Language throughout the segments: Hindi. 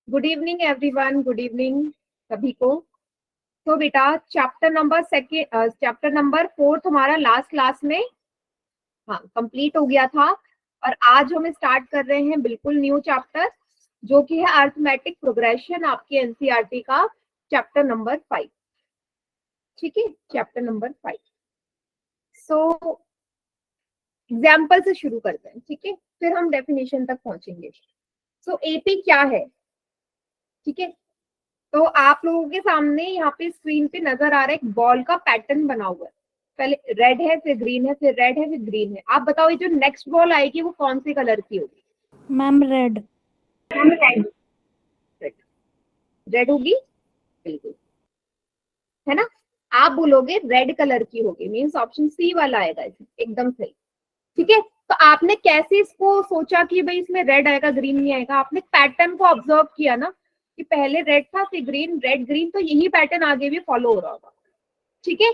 Good evening everyone, good evening सभी को। तो बेटा चैप्टर नंबर 4 हमारा लास्ट क्लास में कंप्लीट हो गया था और आज हम स्टार्ट कर रहे हैं बिल्कुल न्यू चैप्टर जो कि है अरिथमेटिक प्रोग्रेशन, आपके एनसीईआरटी का चैप्टर नंबर 5। ठीक है, चैप्टर नंबर 5। सो एग्जाम्पल से शुरू करते हैं, ठीक है, फिर हम डेफिनेशन तक पहुंचेंगे। सो एपी क्या है, ठीक है। तो आप लोगों के सामने यहाँ पे स्क्रीन पे नजर आ रहा है एक बॉल का पैटर्न बना हुआ है। पहले रेड है, फिर ग्रीन है, फिर रेड है, फिर ग्रीन है। आप बताओ ये जो नेक्स्ट बॉल आएगी वो कौन सी कलर की होगी? Ma'am red. रेड होगी, बिल्कुल, है ना। आप बोलोगे रेड कलर की होगी, मीन्स ऑप्शन सी वाला आएगा इसमें, एकदम सही। ठीक है, तो आपने कैसे इसको सोचा कि भाई इसमें रेड आएगा ग्रीन नहीं आएगा? आपने पैटर्न को ऑब्जर्व किया ना कि पहले रेड था फिर ग्रीन, रेड ग्रीन, तो यही पैटर्न आगे भी फॉलो हो रहा होगा। ठीक है,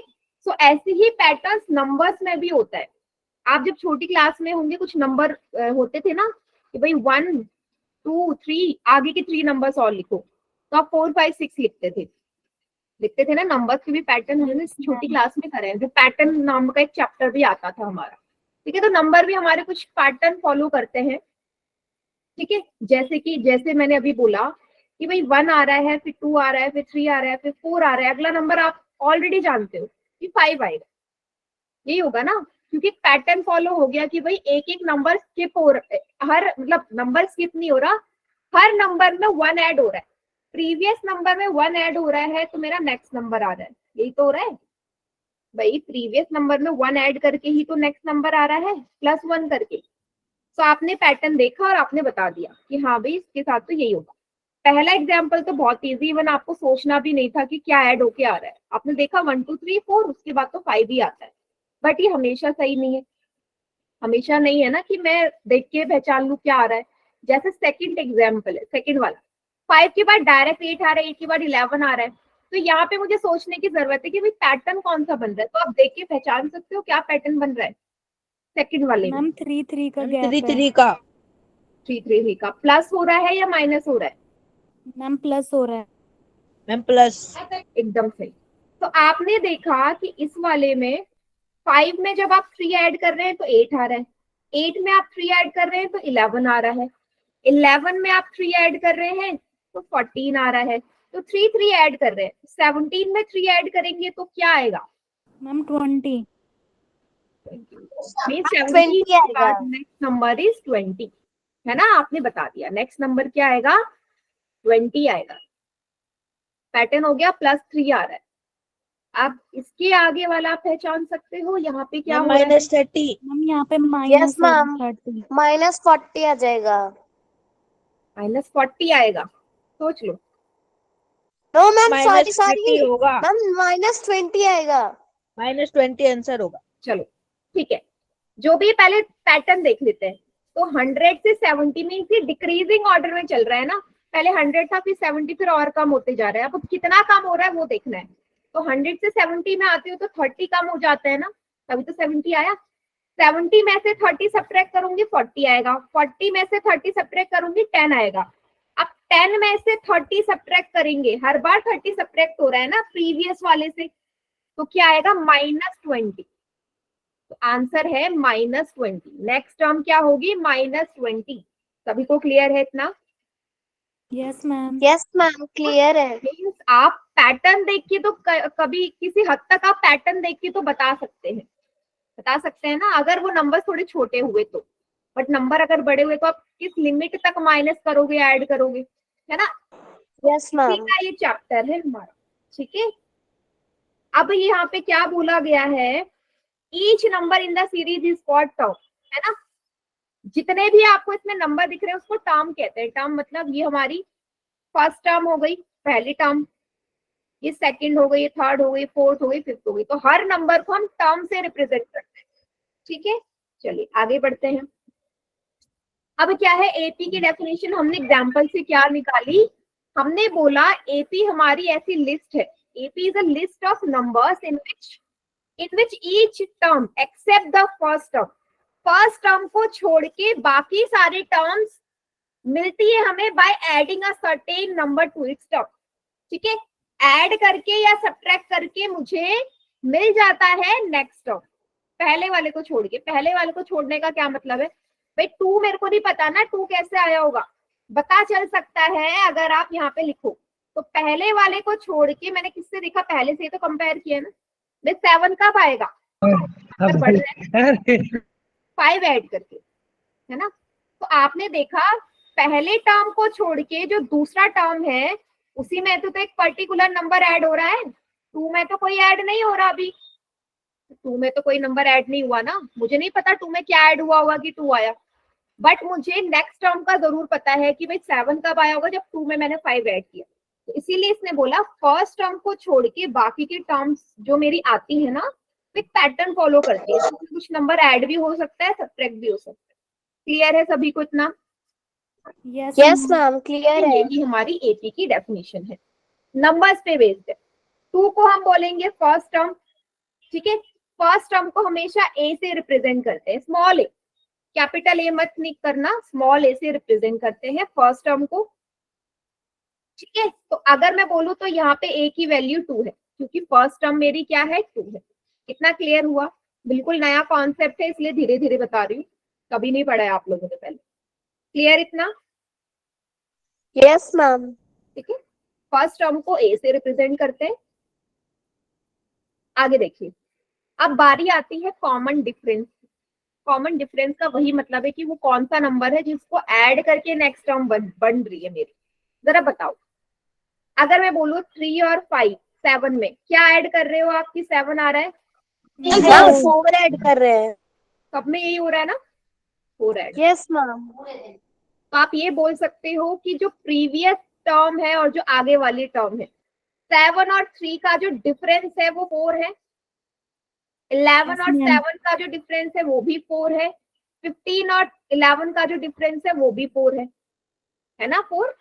सो ऐसे ही पैटर्न नंबर्स में भी होता है। आप जब छोटी क्लास में होंगे कुछ नंबर होते थे ना कि भाई 1 2 3, आगे के 3 नंबर्स और लिखो, तो आप 4 5 6 लिखते थे ना। नंबर्स के भी पैटर्न हमने छोटी क्लास में करे हैं, जो पैटर्न नाम का एक चैप्टर भी आता था हमारा। ठीक है, तो नंबर भी हमारे कुछ पैटर्न फॉलो करते हैं। ठीक है, जैसे मैंने अभी बोला कि भाई 1 आ रहा है, फिर 2 आ रहा है, फिर 3 आ रहा है, फिर 4 आ रहा है, अगला नंबर आप ऑलरेडी जानते हो कि 5 आएगा, यही होगा ना, क्योंकि पैटर्न फॉलो हो गया कि भाई एक एक नंबर स्किप हो रहा है, हर मतलब नंबर स्किप नहीं हो रहा, हर नंबर में 1 ऐड हो रहा है। प्रीवियस नंबर में 1 ऐड हो रहा है तो मेरा नेक्स्ट नंबर आ रहा है, यही तो हो रहा है भाई। प्रीवियस नंबर में 1 ऐड करके ही तो नेक्स्ट नंबर आ रहा है, +1 करके। तो आपने पैटर्न देखा और आपने बता दिया कि हाँ भाई इसके साथ तो यही होगा। पहला एग्जाम्पल तो बहुत इजी, इवन आपको सोचना भी नहीं था कि क्या ऐड होके आ रहा है। आपने देखा 1 2 3 4, उसके बाद तो 5 ही आता है। बट ये हमेशा सही नहीं है, हमेशा नहीं है ना कि मैं देख के पहचान लू क्या आ रहा है। जैसे सेकंड एग्जाम्पल है, सेकंड वाला 5 के बाद डायरेक्ट 8 आ रहा है, 8 के बाद 11 आ रहा है। तो यहाँ पे मुझे सोचने की जरूरत है कि भाई पैटर्न कौन सा बन रहा है। तो आप देख के पहचान सकते हो क्या पैटर्न बन रहा है सेकंड वाले में? मैम 3 3 का गैप है। 3 3 का 3 3 का प्लस हो रहा है या माइनस हो रहा है? मैम प्लस हो रहा है। Ma'am plus. एकदम सही। तो आपने देखा कि इस वाले में 5 में जब आप 3 ऐड कर रहे हैं तो 8 आ रहा है, 8 में आप 3 ऐड कर रहे हैं तो 11 आ रहा है, 11 में आप 3 ऐड कर रहे हैं तो 14 आ रहा है। तो 3 3 ऐड कर रहे हैं, 17 में 3 ऐड करेंगे तो क्या आएगा? मैम 20। मींस 17 के बाद नेक्स्ट नंबर इज 20, है ना। आपने बता दिया नेक्स्ट नंबर क्या आएगा, 20 आएगा। पैटर्न हो गया, +3 आ रहा है। अब इसके आगे वाला आप पहचान सकते हो यहाँ पे क्या हो रहा है? -30। मैम यहाँ पे यस मैम, -30। -40 आ जाएगा। -40 आएगा, सोच लो। नो मैम, सॉरी -30 होगा, मैम, -20 आएगा। -20 आंसर होगा। चलो ठीक है, जो भी पहले पैटर्न देख लेते हैं। तो 100 से 70 में इसी डिक्रीजिंग ऑर्डर में चल रहा है ना। पहले 100 था, फिर 70, फिर और कम होते जा रहा है। अब कितना कम हो रहा है वो देखना है। तो 100 से 70 में आते हो तो 30 कम हो जाता है ना, तभी तो 70 आया। 70 में से 30 सब्ट्रैक्ट करूंगी 40 आएगा, 40 में से 30 सब्ट्रैक्ट करूंगी 10 आएगा। अब 10 में से 30 सब्ट्रैक्ट करेंगे, हर बार 30 सब्ट्रैक्ट हो रहा है ना प्रीवियस वाले से, तो क्या आएगा? -20। तो आंसर है -20। नेक्स्ट टर्म क्या होगी? -20। सभी को क्लियर है इतना? Yes ma'am. Yes ma'am, clear है। मीन्स आप पैटर्न देख के तो कभी किसी हद तक आप पैटर्न देख के तो बता सकते हैं ना, अगर वो नंबर थोड़े छोटे हुए तो। बट नंबर अगर बड़े हुए तो आप किस लिमिट तक माइनस करोगे, ऐड करोगे, है ना। यस इसी मैम। का ये चैप्टर है हमारा, ठीक है। अब यहाँ पे क्या बोला गया है, each number in the series is called term, है ना। जितने भी आपको इसमें नंबर दिख रहे हैं उसको टर्म कहते हैं। टर्म मतलब ये हमारी फर्स्ट टर्म हो गई, पहली टर्म, ये सेकंड हो गई, थर्ड हो गई, फोर्थ हो गई, फिफ्थ हो गई। तो हर नंबर को हम टर्म से रिप्रेजेंट करते हैं, ठीक है। चलिए आगे बढ़ते हैं। अब क्या है, एपी की डेफिनेशन हमने एग्जाम्पल से क्या निकाली? हमने बोला एपी हमारी ऐसी लिस्ट है, AP is a list of numbers in which each term except the first term, first term को छोड़ के बाकी सारे टर्म्स मिलती है हमें by adding a certain number to its term. ठीक है, ऐड करके या सब्ट्रैक्ट करके मुझे मिल जाता है नेक्स्ट टर्म, पहले वाले को छोड़ के। पहले वाले को छोड़ने का क्या मतलब है भाई, 2 मेरे को नहीं पता ना 2 कैसे आया होगा, पता चल सकता है अगर आप यहाँ पे लिखो। तो पहले वाले को छोड़ के मैंने किससे देखा, पहले से तो कंपेयर किया ना, भाई 7 कब आएगा, अगर बढ़ रहा है 5 ऐड करके, है ना। तो आपने देखा पहले टर्म को छोड़ के जो दूसरा टर्म है उसी में तो एक पर्टिकुलर नंबर ऐड हो रहा है, 2 में तो कोई ऐड नहीं हो रहा अभी, 2 में तो कोई नंबर ऐड नहीं हुआ ना, मुझे नहीं पता 2 में क्या ऐड हुआ होगा कि 2 आया, बट मुझे नेक्स्ट टर्म का जरूर पता है कि भाई 7 कब आया होगा, जब 2 में मैंने 5 ऐड किया। तो इसीलिए इसने बोला फर्स्ट टर्म को छोड़ के बाकी की टर्म्स जो मेरी आती है ना, एक पैटर्न फॉलो करती है, तो कुछ नंबर ऐड भी हो सकता है, सब्ट्रैक्ट भी हो सकता है। क्लियर है सभी को इतना? Yes Yes, ma'am. Clear है. यही हमारी एपी की डेफिनेशन है, नंबर्स पे बेस्ड है। 2 को हम बोलेंगे फर्स्ट टर्म। ठीक है, फर्स्ट टर्म को हमेशा ए से रिप्रेजेंट करते हैं, स्मॉल ए, कैपिटल ए मत नहीं करना, स्मॉल ए से रिप्रेजेंट करते हैं फर्स्ट टर्म को। ठीक है, तो अगर मैं बोलूं तो यहाँ पे ए की वैल्यू 2 है, क्योंकि फर्स्ट टर्म मेरी क्या है, 2 है। कितना क्लियर हुआ? बिल्कुल नया कॉन्सेप्ट है इसलिए धीरे धीरे बता रही हूँ, कभी नहीं पढ़ा है आप लोगों ने पहले। क्लियर इतना? Yes, ma'am. ठीक है, फर्स्ट टर्म को ए से रिप्रेजेंट करते हैं। आगे देखिए, अब बारी आती है कॉमन डिफरेंस। कॉमन डिफरेंस का वही मतलब है कि वो कौन सा नंबर है जिसको ऐड करके नेक्स्ट टर्म बन रही है मेरी, जरा बताओ। अगर मैं बोलूँ 3 और 5 7 में क्या ऐड कर रहे हो आप कि 7 आ रहा है? Ma'am, 4 ऐड कर रहे हैं. सब में यही हो रहा है ना, 4 ऐड। Yes, ma'am. तो आप ये बोल सकते हो कि जो प्रीवियस टर्म है और जो आगे वाली टर्म है, 7 और 3 का जो डिफरेंस है वो 4 है, 11 और 7 का जो डिफरेंस है वो भी 4 है, 15 और 11 का जो डिफरेंस है वो भी 4 है ना 4।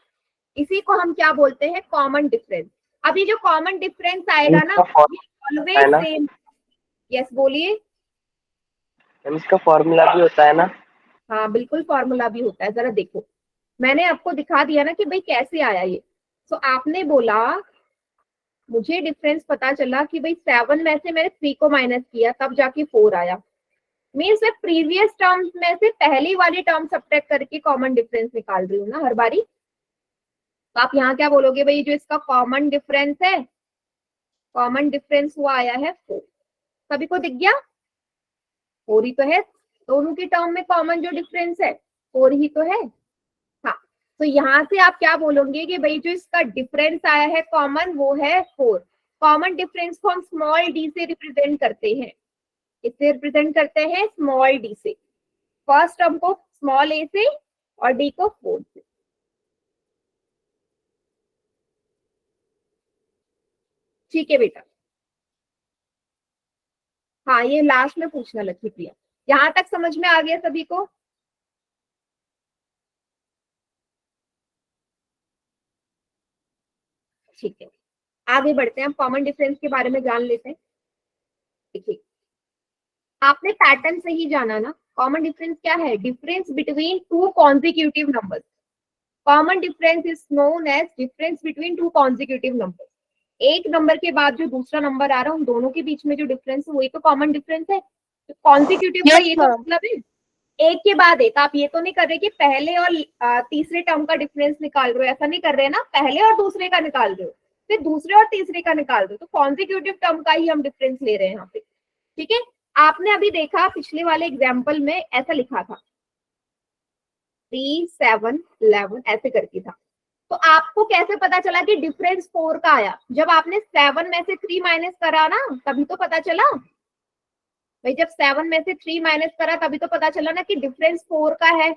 इसी को हम क्या बोलते हैं, कॉमन डिफरेंस। अब ये जो कॉमन डिफरेंस आएगा ना, ऑलवेज सेम। यस बोलिए। इसका फॉर्मूला भी होता है ना? हाँ बिल्कुल फॉर्मूला भी होता है, जरा देखो मैंने आपको दिखा दिया ना कि भाई कैसे आया ये। तो आपने बोला मुझे डिफरेंस पता चला कि भाई 7 में से मैंने 3 को माइनस किया तब जाके 4 आया, मीन्स मैं प्रीवियस टर्म्स में से पहली वाली टर्म सब्ट्रैक्ट करके कॉमन डिफरेंस निकाल रही हूँ ना हर बारी। तो आप यहाँ क्या बोलोगे, भाई जो इसका कॉमन डिफरेंस है, कॉमन डिफरेंस वो आया है 4। सभी को दिख गया? 4 ही तो है, दोनों की टर्म में कॉमन जो डिफरेंस है 4 ही तो है। हाँ, तो यहाँ से आप क्या बोलोगे कि भाई जो इसका डिफरेंस आया है कॉमन वो है 4। कॉमन डिफरेंस को हम स्मॉल डी से रिप्रेजेंट करते हैं, इससे रिप्रेजेंट करते हैं स्मॉल डी से, फर्स्ट टर्म को स्मॉल ए से और डी को 4 से। ठीक है बेटा, हाँ ये लास्ट में पूछना लगी प्रिया। यहाँ तक समझ में आ गया सभी को? ठीक है, आगे बढ़ते हैं, हम कॉमन डिफरेंस के बारे में जान लेते हैं। देखिए आपने पैटर्न से ही जाना ना, कॉमन डिफरेंस क्या है, difference between 2 consecutive numbers. Common difference is known age difference between 2 consecutive numbers. एक नंबर के बाद जो दूसरा नंबर आ रहा है उन दोनों के बीच में जो डिफरेंस है वही तो कॉमन डिफरेंस है। तो कॉन्जिक्यूटिव का ये तो मतलब है एक के बाद एक। आप ये तो नहीं कर रहे कि पहले और तीसरे टर्म का डिफरेंस निकाल रहे हो, ऐसा नहीं कर रहे ना, पहले और दूसरे का निकाल रहे हो, फिर दूसरे और तीसरे का निकाल रहे हो, तो कॉन्जिक्यूटिव टर्म का ही हम डिफरेंस ले रहे हैं यहाँ पे। ठीक है, आपने अभी देखा पिछले वाले एग्जाम्पल में ऐसा लिखा था 3 7 11 ऐसे करके था। तो आपको कैसे पता चला कि डिफरेंस 4 का आया? जब आपने 7 में से 3 माइनस करा ना, तभी तो पता चला भाई। जब 7 में से 3 माइनस करा तभी तो पता चला ना कि डिफरेंस 4 का है।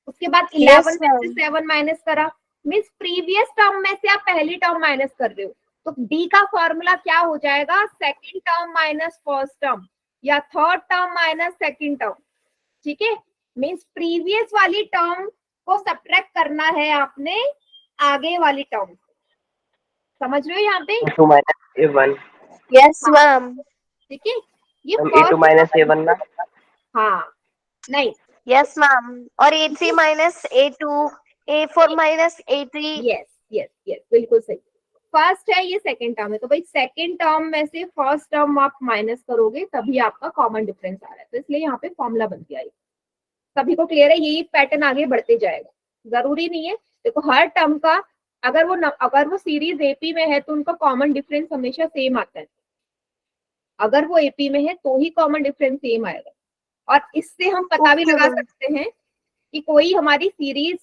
उसके बाद 11 में से 7 माइनस करा, मीन्स प्रीवियस टर्म में से आप पहली टर्म माइनस कर रहे हो। तो डी का फॉर्मूला क्या हो जाएगा, second term minus first term या third term minus second term. ठीक है, मीन्स प्रीवियस वाली टर्म को सब्ट्रैक्ट करना है आपने आगे वाली टर्म। समझ रहे हो यहाँ पे? 2 माइनस A1। Yes, ma'am. ठीक है, ये A2 माइनस A1 ना? हाँ नहीं, Yes, ma'am. और A3 minus A2, A4 minus A3. Yes yes yes, बिल्कुल सही। फर्स्ट है, ये सेकंड टर्म है, तो भाई सेकंड टर्म में से फर्स्ट टर्म आप माइनस करोगे तभी आपका कॉमन डिफरेंस आ रहा है, तो इसलिए यहाँ पे फॉर्मूला बन गया। सभी को क्लियर है? यही पैटर्न आगे बढ़ते जाएगा, जरूरी नहीं है। देखो हर टर्म का अगर वो सीरीज एपी में है तो उनका कॉमन डिफरेंस हमेशा सेम आता है। अगर वो एपी में है तो ही कॉमन डिफरेंस सेम आएगा। और इससे हम पता भी लगा सकते हैं कि कोई हमारी सीरीज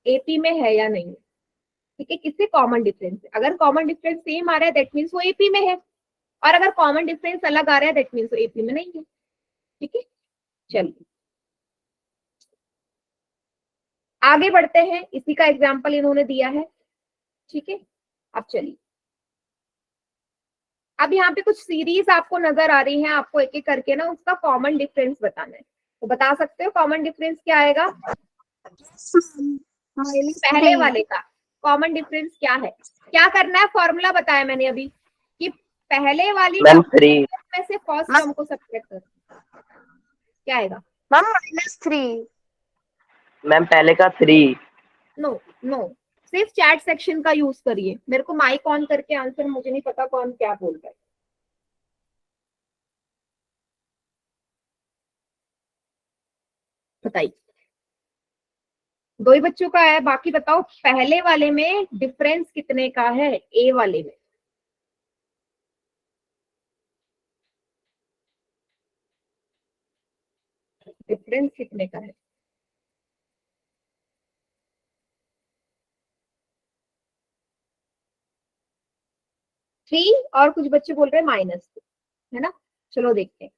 एपी में है या नहीं, ठीक है, किससे कॉमन डिफरेंस है। अगर कॉमन डिफरेंस सेम आ रहा है दैट मीन्स वो एपी में है, और अगर कॉमन डिफरेंस अलग आ रहा है दैट मीन्स वो एपी में नहीं है। ठीक है, चलिए आगे बढ़ते हैं। इसी का एग्जाम्पल इन्होंने दिया है, ठीक है। अब चलिए, अब यहाँ पे कुछ सीरीज आपको नजर आ रही है, आपको एक एक करके ना उसका कॉमन डिफरेंस बताना है। तो बता सकते हो कॉमन डिफरेंस क्या आएगा? पहले वाले का कॉमन डिफरेंस क्या है? क्या करना है? फॉर्मूला बताया मैंने अभी कि पहले वाली मैम 3। में से फर्स्ट टर्म को सब्ट्रैक्ट कर, क्या आएगा? मैम -3। मैम पहले का 3। नो नो, सिर्फ चैट सेक्शन का यूज करिए। मेरे को माइक ऑन करके आंसर, मुझे नहीं पता कौन क्या बोल रहा है। बताइए, दो ही बच्चों का है, बाकी बताओ पहले वाले में डिफरेंस कितने का है? ए वाले में डिफरेंस कितने का है? थ्री, और कुछ बच्चे बोल रहे हैं -2, है ना। चलो देखते हैं,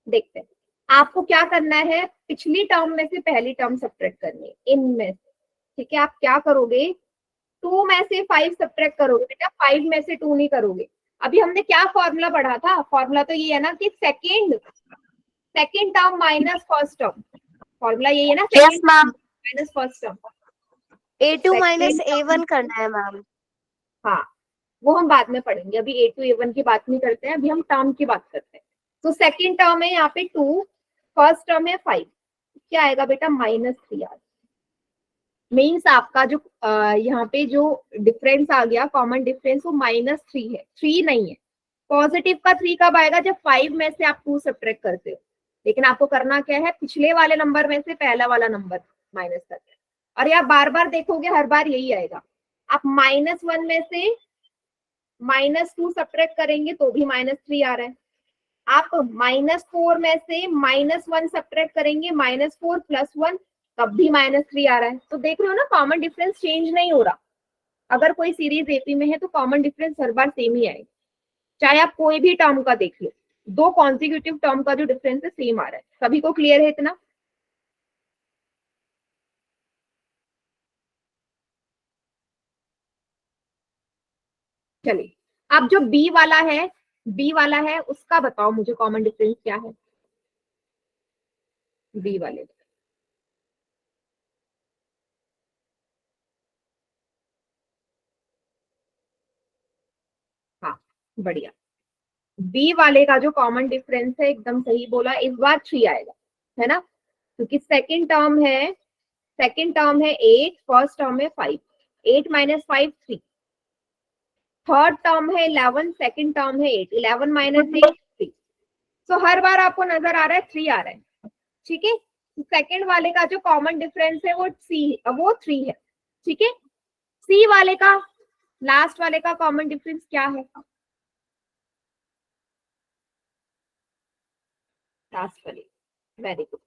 देखते हैं। आपको क्या करना है? पिछली टर्म में से पहली टर्म सब्ट्रैक्ट करनी है इनमें से, ठीक है। आप क्या करोगे? 2 में से 5 सब्ट्रैक्ट करोगे बेटा, 5 में से 2 नहीं करोगे। अभी हमने क्या फॉर्मूला पढ़ा था? फॉर्मूला तो ये है ना कि second term minus first term. Formula यही है ना, Yes, second ma'am. Minus first term. A2 minus Second A1 करना है मैम। हाँ, वो हम बाद में पढ़ेंगे, अभी A2 A1 की बात नहीं करते हैं, अभी हम टर्म की बात करते हैं। तो सेकेंड टर्म है यहाँ पे 2, फर्स्ट टर्म है 5, क्या आएगा बेटा? -3 आ। मीन्स आपका जो यहाँ पे जो डिफरेंस आ गया, कॉमन डिफरेंस, वो -3 है, 3 नहीं है। पॉजिटिव का 3 कब आएगा? जब 5 में से आप 2 सब्ट्रैक्ट करते हो। लेकिन आपको करना क्या है? पिछले वाले नंबर में से पहला वाला नंबर माइनस करना है, और ये आप बार बार देखोगे, हर बार यही आएगा। आप -1 में से -2 सब्ट्रैक्ट करेंगे तो भी -3 आ रहा है। आप -4 में से -1 सब्ट्रैक्ट करेंगे, -4 + 1, तब भी -3 आ रहा है। तो देख रहे हो ना, कॉमन डिफरेंस चेंज नहीं हो रहा। अगर कोई सीरीज एपी में है तो कॉमन डिफरेंस हर बार सेम ही आएगा, चाहे आप कोई भी टर्म का देख लो। 2 कॉन्सिक्यूटिव टर्म का जो डिफरेंस है सेम आ रहा है। सभी को क्लियर है इतना? चलिए, अब जो बी वाला है उसका बताओ मुझे कॉमन डिफरेंस क्या है बी वाले? हाँ, बढ़िया। बी वाले का जो कॉमन डिफरेंस है, एकदम सही बोला, इस बार 3 आएगा, है ना, क्योंकि सेकंड टर्म है 8, फर्स्ट टर्म है 5, 8 - 5 3, थर्ड टर्म है 11, सेकंड टर्म है 8, 11 - 8 3। तो हर बार आपको नजर आ रहा है 3 आ रहा है, ठीक है। सेकंड वाले का जो कॉमन डिफरेंस है वो 3 है, ठीक है। सी वाले का, लास्ट वाले का कॉमन डिफरेंस क्या है? लास्ट वाले, वेरी गुड।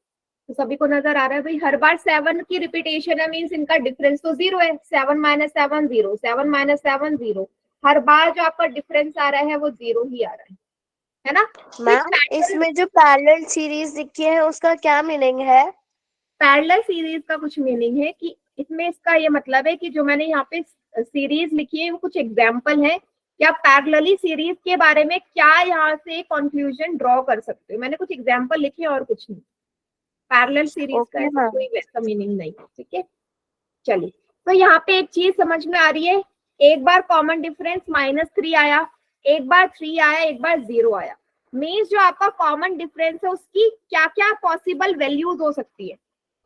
तो सभी को नजर आ रहा है भाई, हर बार 7 की रिपीटेशन है, मीन्स इनका डिफरेंस तो 0 है। 7 - 7 0, 7 - 7 0, हर बार जो आपका डिफरेंस आ रहा है वो 0 ही आ रहा है ना। मैम इसमें जो पैरेलल सीरीज लिखी है उसका क्या मीनिंग है? पैरेलल सीरीज का कुछ मीनिंग है कि इसमें इसका ये मतलब है कि जो मैंने यहाँ पे सीरीज लिखी है वो कुछ एग्जाम्पल है कि आप पैरेलली सीरीज के बारे में क्या यहाँ से कंक्लूजन ड्रॉ कर सकते हो। मैंने कुछ एग्जाम्पल लिखे और कुछ नहीं। पैरेलल सीरीज का ऐसा कोई वैसा मीनिंग नहीं है, ठीक है। चलिए, तो यहाँ पे एक चीज समझ में आ रही है, एक बार कॉमन डिफरेंस -3 आया, एक बार 3 आया, एक बार 0 आया। मीन्स जो आपका कॉमन डिफरेंस है उसकी क्या क्या पॉसिबल वैल्यूज हो सकती है।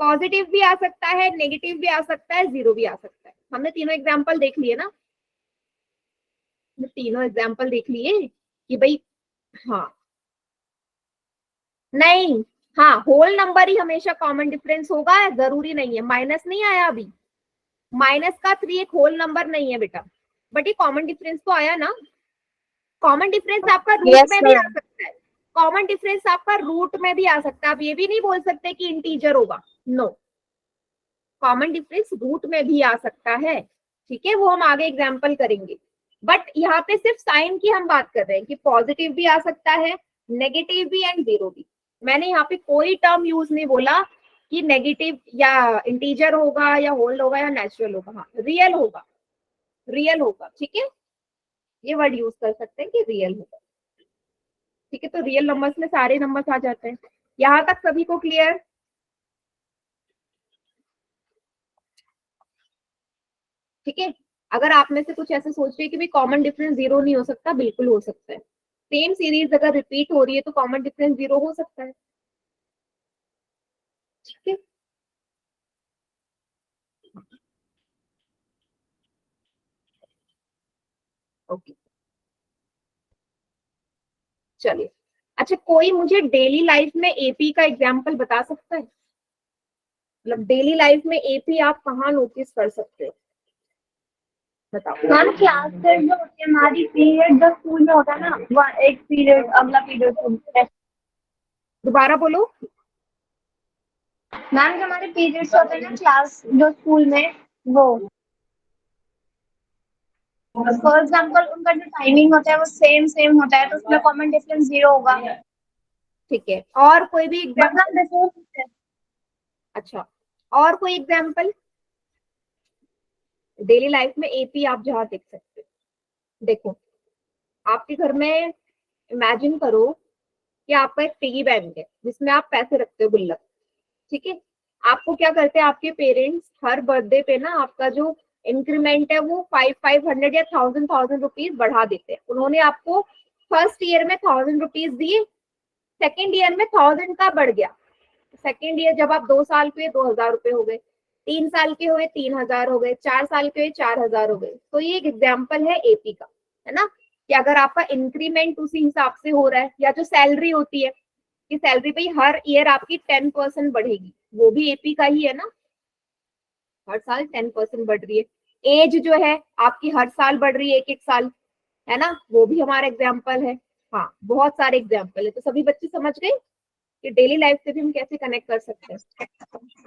पॉजिटिव भी आ सकता है, नेगेटिव भी आ सकता है, जीरो भी आ सकता है। हमने तीनों एग्जाम्पल देख लिए ना, तीनों एग्जाम्पल देख लिए कि भाई हाँ नहीं, हाँ होल नंबर ही हमेशा कॉमन डिफरेंस होगा, जरूरी नहीं है। माइनस नहीं आया अभी, माइनस का 3 एक होल नंबर नहीं है बेटा, बट ये कॉमन डिफरेंस तो आया ना। कॉमन डिफरेंस आपका रूट Yes, में भी आ ma'am. सकता है, कॉमन डिफरेंस आपका रूट में भी आ सकता है। आप ये भी नहीं बोल सकते कि इंटीजर होगा, नो, कॉमन डिफरेंस रूट में भी आ सकता है, ठीक है, वो हम आगे एग्जाम्पल करेंगे। बट यहाँ पे सिर्फ साइन की हम बात कर रहे हैं कि पॉजिटिव भी आ सकता है, नेगेटिव भी एंड जीरो भी। मैंने यहाँ पे कोई टर्म यूज नहीं बोला कि नेगेटिव या इंटीजर होगा या होल होगा या नेचुरल होगा, हाँ रियल होगा, रियल होगा, ठीक है, ये वर्ड यूज कर सकते हैं कि रियल होगा, ठीक है। तो रियल नंबर्स में सारे नंबर्स आ जाते हैं। यहाँ तक सभी को क्लियर? ठीक है। अगर आप में से कुछ ऐसे सोच रहे हैं कि भाई कॉमन डिफरेंस जीरो नहीं हो सकता, बिल्कुल हो सकता है। सेम सीरीज अगर रिपीट हो रही है तो कॉमन डिफरेंस जीरो हो सकता है, ठीक है। ओके चलिए, अच्छा कोई मुझे डेली लाइफ में एपी का एग्जाम्पल बता सकता है? मतलब डेली लाइफ में एपी आप कहाँ नोटिस कर सकते हो, बताओ। मैम क्लास टेस्ट जो होती है हमारी पीरियड जो स्कूल में होता है ना, वह एक पीरियड अगला पीरियड। दोबारा बोलो। मैम जो हमारे पीरियड्स होते हैं ना क्लास जो स्कूल में, वो फॉर एग्जाम्पल उनका जो टाइमिंग होता है वो सेम सेम होता है, तो उसमें कॉमन डिफरेंस जीरो होगा। ठीक है, और कोई भी एग्जाम्पल? मतलब अच्छा, और कोई एग्जाम्पल डेली लाइफ में एपी आप जहाँ देख सकते हो? देखो, आपके घर में इमेजिन करो कि आपका एक पिगी बैंक है जिसमें आप पैसे रखते हो, गुल्लक, ठीक है। आपको क्या करते हैं आपके पेरेंट्स, हर बर्थडे पे ना आपका जो इंक्रीमेंट है वो 500 या 1000 रुपीज बढ़ा देते हैं। उन्होंने आपको फर्स्ट ईयर में 1000 रुपीज दिए, सेकेंड ईयर में 1000 का बढ़ गया, सेकेंड ईयर जब आप 2 साल के 2000 रुपए हो गए, 3 साल के हुए 3000 हो गए, 4 साल के हुए 4000 हो गए। तो ये एक एग्जाम्पल है एपी का, है ना, कि अगर आपका इंक्रीमेंट उसी हिसाब से हो रहा है, या जो सैलरी होती है कि सैलरी पे हर ईयर आपकी 10% बढ़ेगी, वो भी एपी का ही है ना, हर साल 10% बढ़ रही है। एज जो है आपकी हर साल बढ़ रही है, एक एक साल, है ना, वो भी हमारा एग्जाम्पल है। हाँ बहुत सारे एग्जाम्पल है। तो सभी बच्चे समझ गए कि डेली लाइफ से भी हम कैसे कनेक्ट कर सकते हैं।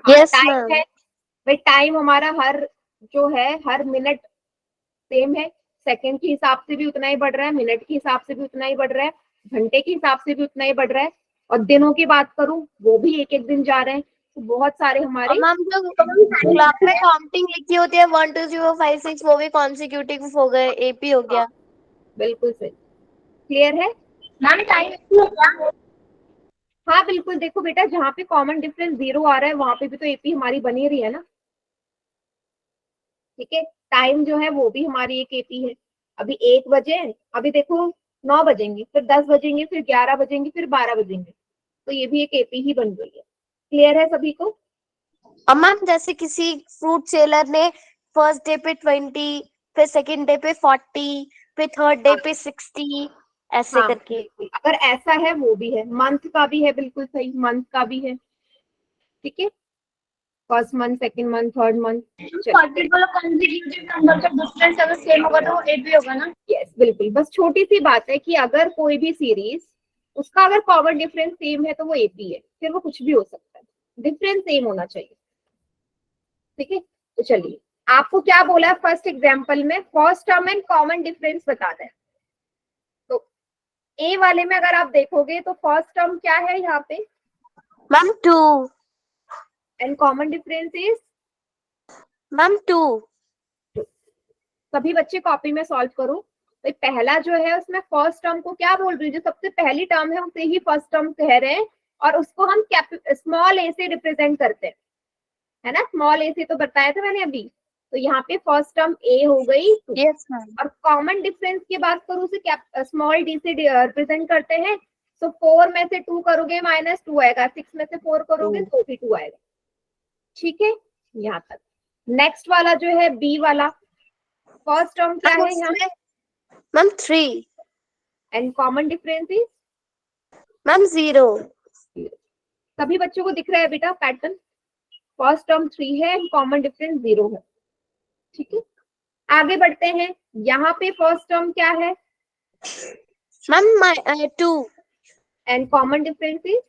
Yes, time ma'am. है भाई, टाइम हमारा हर जो है हर मिनट सेम है, सेकंड के हिसाब से भी उतना ही बढ़ रहा है, मिनट के हिसाब से भी उतना ही बढ़ रहा है, घंटे के हिसाब से भी उतना ही बढ़ रहा है। और दिनों की बात करूं वो भी एक एक दिन जा रहे हैं। तो बहुत सारे और हमारे मैम जो गुलाब में काउंटिंग लिखी होती है 1 2 0 5 6, वो भी कॉन्सिक्यूटिव हो गए, एपी हो गया। बिल्कुल सही, क्लियर है? मैम टाइम हो गया। हाँ बिल्कुल, देखो बेटा जहाँ पे कॉमन डिफरेंस जीरो आ रहा है वहां पे भी तो एपी हमारी बनी रही है ना, ठीक है। टाइम जो है वो भी हमारी एक एपी है। अभी 1 बजे, अभी देखो 9 बजेंगे, फिर 10 बजेंगे, फिर 11 बजेंगे, फिर 12 बजेंगे, तो ये भी एक एपी ही बन रही है। क्लियर है सभी को? और मैम जैसे किसी फ्रूट सेलर ने फर्स्ट डे पे 20, फिर सेकंड डे पे 40, फिर थर्ड डे पे 60, ऐसे हाँ करके। बिल्कुल, अगर ऐसा है वो भी है, मंथ का भी है, बिल्कुल सही, मंथ का भी है, ठीक है, first month, second month, third month. Particular consecutive number का डिफरेंस अगर सेम होगा तो वो एपी होगा ना। यस बिल्कुल, बस छोटी सी बात है कि अगर कोई भी सीरीज उसका अगर कॉमन डिफरेंस सेम है तो वो एपी है, फिर वो कुछ भी हो सकता है, डिफरेंस सेम होना चाहिए, ठीक है। तो चलिए, आपको क्या बोला है फर्स्ट एग्जांपल में, first term and common difference बताना है। तो ए वाले में अगर आप देखोगे तो फर्स्ट टर्म क्या है यहाँ पे, ma'am 2, and common difference is, ma'am 2। सभी बच्चे कॉपी में सॉल्व करो। तो पहला जो है उसमें फर्स्ट टर्म को क्या बोल रही है, जो सबसे पहली टर्म है उसे ही फर्स्ट टर्म कह रहे हैं, और उसको हम स्मॉल ए से रिप्रेजेंट करते हैं, है ना, स्मॉल ए से तो बताया था मैंने अभी। तो यहाँ पे फर्स्ट टर्म ए हो गई 2, यस मैम। और कॉमन डिफरेंस की बात करूँ उसे स्मॉल डी से रिप्रेजेंट करते हैं, सो 4 में से 2 करोगे -2 आएगा, 6 में से 4 करोगे तो भी 2 आएगा। ठीक है, यहाँ तक। नेक्स्ट वाला जो है बी वाला, फर्स्ट टर्म क्या है यहाँ, ma'am 3, and common difference is ma'am 0। सभी बच्चों को दिख रहा है बेटा पैटर्न? फर्स्ट टर्म 3 है एंड कॉमन डिफरेंस 0 है। ठीक है, आगे बढ़ते हैं। यहाँ पे फर्स्ट टर्म क्या है ma'am 2, and common difference is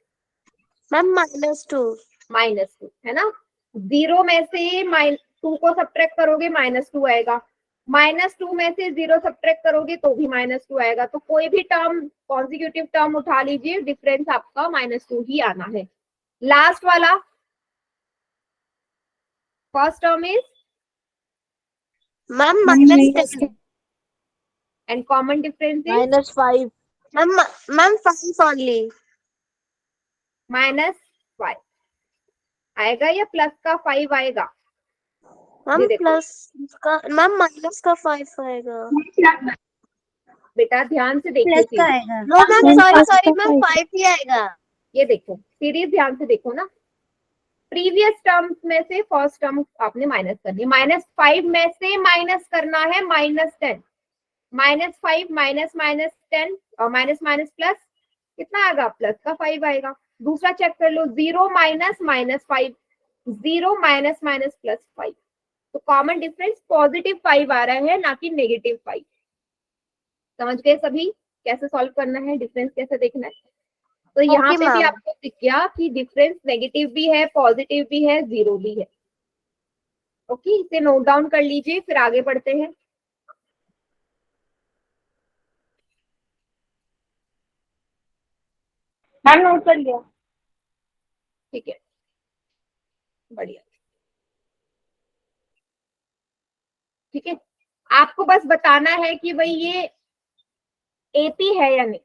ma'am -2, -2 है ना। 0 में से 2 को सब्ट्रैक्ट करोगे -2 आएगा, -2 में से 0 सब्ट्रैक्ट करोगे तो भी -2 आएगा। तो कोई भी टर्म कॉन्जिक्यूटिव टर्म उठा लीजिए, डिफरेंस आपका -2 ही आना है। लास्ट वाला first term is ma'am -10, and common difference is -5, ma'am 5 only. -5 आएगा या प्लस का 5 आएगा? मैम ये देखो। प्लस का, मैम माइनस का 5 आएगा। बेटा ध्यान से देखो सीरीज, आएगा। नो मैम सॉरी मैम 5 ही आएगा। ये देखो सीरीज ध्यान से देखो ना। प्रीवियस टर्म्स में से फर्स्ट टर्म आपने माइनस करनी है, -5 में से माइनस करना है -10, -5 -10 और माइनस प्लस कितना आएगा, प्लस का 5 आएगा। दूसरा चेक कर लो, 0 -5, 0 -+5, तो कॉमन डिफरेंस +5 आ रहा है, ना कि -5। समझ गए सभी कैसे सॉल्व करना है, डिफरेंस कैसे देखना है? तो यहाँ पे भी आपको दिख गया कि डिफरेंस नेगेटिव भी है, पॉजिटिव भी है, 0 भी है। ओके, इसे नोट डाउन कर लीजिए, फिर आगे बढ़ते हैं। मैम नोट कर लिया। ठीक है, बढ़िया। ठीक है, आपको बस बताना है कि भाई ये एपी है या नहीं।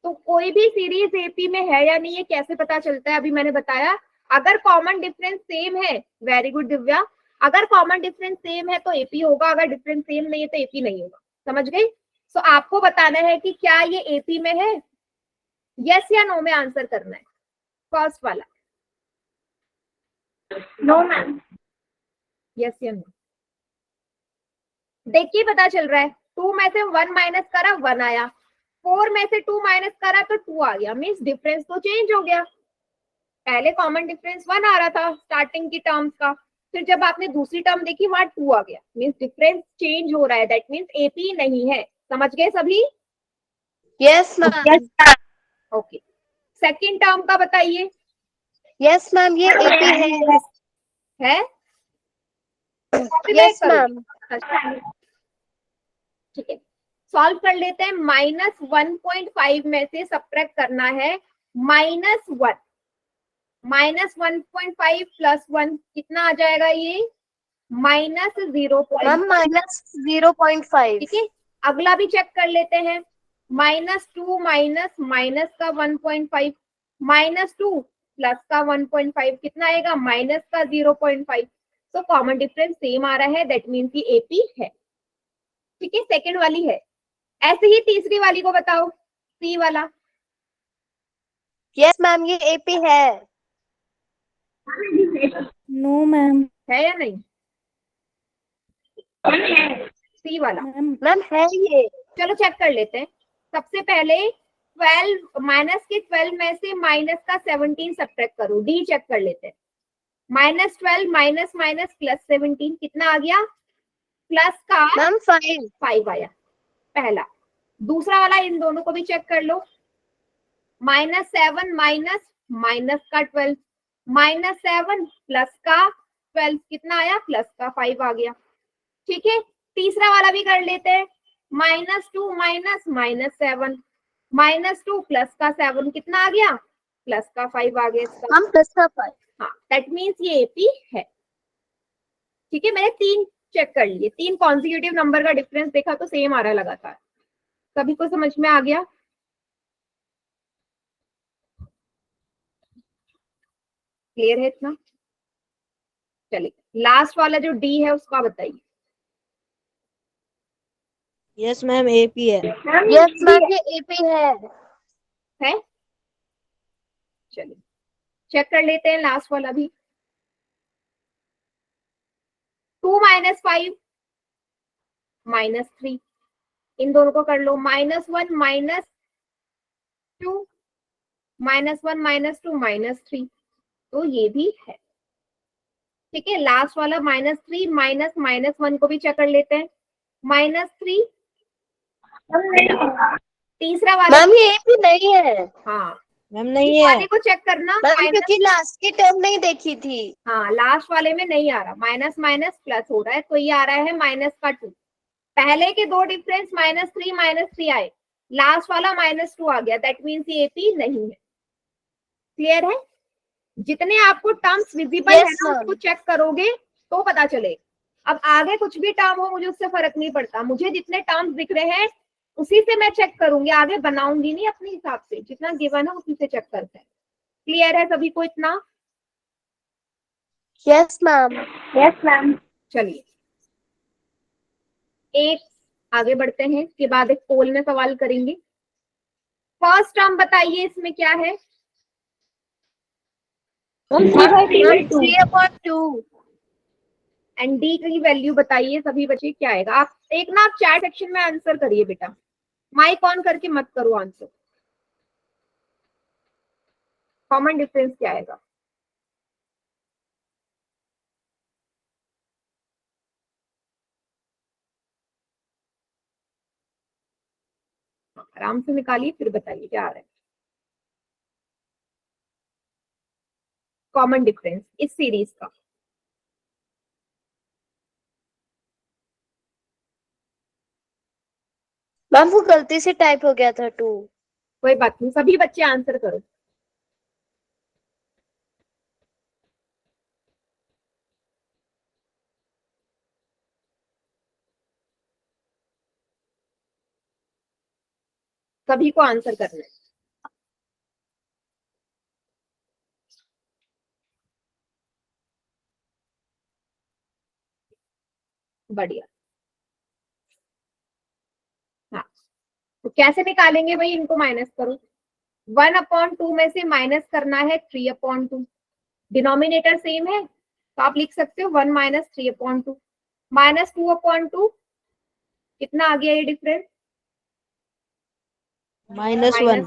तो कोई भी सीरीज एपी में है या नहीं ये कैसे पता चलता है, अभी मैंने बताया। अगर कॉमन डिफरेंस सेम है, वेरी गुड दिव्या, अगर कॉमन डिफरेंस सेम है तो एपी होगा, अगर डिफरेंस सेम नहीं है तो एपी नहीं होगा। समझ गई? सो आपको बताना है कि क्या ये एपी में है, यस या नो में आंसर करना है। फर्स्ट वाला नो मैम। यस या नो, देखिए पता चल रहा है। 2 में से 1 माइनस करा 1 आया, 4 में से 2 माइनस करा तो 2 आ गया, मीन्स डिफरेंस तो चेंज हो गया। पहले कॉमन डिफरेंस 1 आ रहा था स्टार्टिंग की टर्म्स का, फिर जब आपने दूसरी टर्म देखी वहां 2 आ गया, मीन्स डिफरेंस चेंज हो रहा है, दैट मीन्स एपी नहीं है। समझ गए सभी? Yes ma'am. Okay, second term का बताइए। यस मैम, ये एपी है। Yes ma'am. ठीक है, सॉल्व कर लेते हैं। -1.5 में से सब्ट्रैक्ट करना है -1, -1.5 + 1 कितना आ जाएगा, ये -0.5। मैम -0.5। ठीक है, अगला भी चेक कर लेते हैं। -2 माइनस का 1.5, -2 प्लस का 1.5 कितना आएगा, माइनस का 0.5। तो कॉमन डिफरेंस सेम आ रहा है, दैट मीन्स की एपी है। ठीक है, सेकंड वाली है। ऐसे ही तीसरी वाली को बताओ, सी वाला। यस मैम, ये एपी है। No ma'am. है या नहीं? सी वाला मैम है ये। चलो चेक कर लेते हैं। सबसे पहले 12 माइनस के 12 में से माइनस का 17 सब्ट्रैक्ट करो, डी चेक कर लेते हैं। -12 माइनस माइनस प्लस 17 कितना आ गया, प्लस का मैम 5 आया पहला। दूसरा वाला इन दोनों को भी चेक कर लो। -7 माइनस का 12, -7 प्लस का 12 कितना आया, प्लस का 5 आ गया। ठीक है, तीसरा वाला भी कर लेते हैं। -2 माइनस -7, -2 प्लस का 7 कितना आ गया, प्लस का 5 आ गया इसका। हम प्लस का 5। हाँ, दैट मीन्स ये एपी है। ठीक है, मैंने 3 चेक कर लिए, 3 कॉन्जिक्यूटिव नंबर का डिफरेंस देखा तो सेम आ रहा है लगातार। सभी को समझ में आ गया? क्लियर है इतना? चलिए, लास्ट वाला जो डी है उसका बताइए। यस मैम एपी है। यस मैम, ये एपी है। है चलिए चेक कर लेते हैं लास्ट वाला भी। 2 - 5 -3, इन दोनों को कर लो। -1 - 2 -1 -2 -3, तो ये भी है। ठीक है, लास्ट वाला -3 -1 को भी चेक कर लेते हैं। -3, तीसरा वाला मैम ये भी नहीं है हाँ मैम इस नहीं है। वाले को चेक करना। मैम, क्योंकि लास्ट की टर्म नहीं देखी थी। हाँ लास्ट वाले में नहीं आ रहा, माइनस माइनस प्लस हो रहा है, तो ये आ रहा है -2। पहले के दो डिफरेंस -3 -3 आए, लास्ट वाला -2 आ गया, दैट मीन्स ये एपी नहीं है। क्लियर है? जितने आपको टर्म्स विजिबल है Yes, ना ma'am. उसको चेक करोगे तो पता चले। अब आगे कुछ भी टर्म हो मुझे उससे फर्क नहीं पड़ता, मुझे जितने टर्म्स दिख रहे हैं उसी से मैं चेक करूंगी, आगे बनाऊंगी नहीं अपने हिसाब से, जितना गिवन है उसी से चेक करते हैं। क्लियर है सभी को इतना? Yes, ma'am. Yes ma'am. चलिए एक आगे बढ़ते हैं, इसके बाद एक पोल में सवाल करेंगे। फर्स्ट टर्म बताइए इसमें क्या है? 3/2. एंड डी की वैल्यू बताइए सभी बच्चे क्या आएगा। आप एक ना आप चैट सेक्शन में आंसर करिए बेटा, माइक ऑन करके मत करो आंसर। कॉमन डिफरेंस क्या आएगा? आराम से निकालिए फिर बताइए क्या आ रहा है। कॉमन डिफरेंस इस सीरीज का मैम वो गलती से टाइप हो गया था 2. कोई बात नहीं, सभी बच्चे आंसर करो। सभी को आंसर करना है। बढ़िया। हाँ तो कैसे निकालेंगे भाई, इनको माइनस करो। 1/2 में से माइनस करना है 3/2, डिनोमिनेटर सेम है तो आप लिख सकते हो 1 - 3/2 -2/2। कितना आ गया ये डिफरेंस? -1।